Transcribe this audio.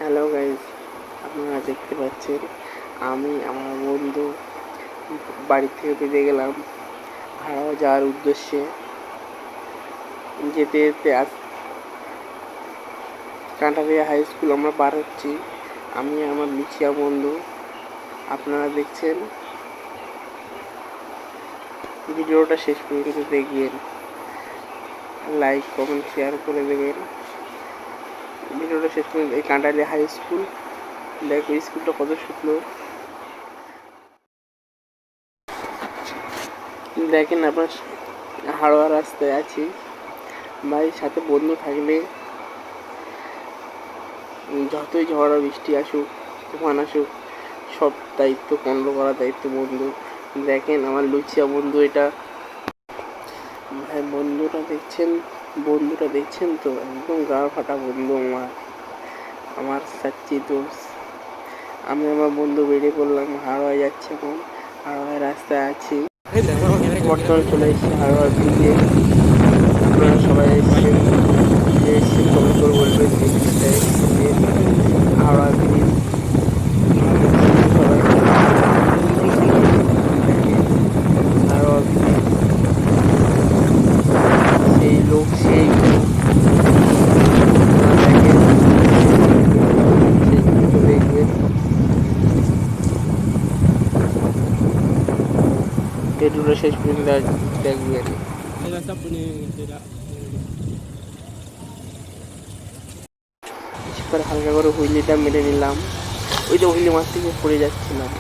Hello guys, আপনারা দেখতে পাচ্ছেন আমি আমার বন্ধু বাড়ি থেকে বেরিয়ে গেলাম হাওড়া যাওয়ার উদ্দেশ্যে। যেতে যেতে আজ কাঁটালিয়া হাই স্কুল আমরা পার হচ্ছি। আমি আমার লুচিয়া বন্ধু। আপনারা দেখছেন, ভিডিওটা শেষ পর্যন্ত দেখবেন, লাইক কমেন্ট শেয়ার করে দেবেন। ভিডিওটা শেষ পর্যন্ত। এই কাঁটালিয়া হাই স্কুল, দেখো স্কুলটা কত সুন্দর। দেখেন আপনার হাওড়া রাস্তায় আছি ভাই, সাথে বন্ধু থাকলে যতই ঝড় বৃষ্টি আসুক, তুফান আসুক, সব দায়িত্ব কন্ট্রোল করার দায়িত্ব বন্ধু। দেখেন আমার লুচিয়া বন্ধু এটা ভাই, বন্ধুটা দেখছেন তো, একদম গা ফাটা বন্ধু আমার সাচ্চি দোস্ত। আমি আমার বন্ধু বেরিয়ে পড়লাম, হাওড়ায় যাচ্ছে। এখন হাওড়ায় রাস্তায় আছি, বর্তমানে চলে এসেছি হাওড়ার দিকে। আপনারা সবাই এসেছেন কমেন্ট করে বলবেন হাওড়া ব্রিজ। সবাই হাওড়া ব্রিজ, সেই লোক দেখবেন। ভিডিওটা শেষ পর্যন্ত দেখবেন। হালকা করে হুইলিটা মেরে নিলাম, ওই যে হুইলি মাছ থেকে পড়ে যাচ্ছিলাম।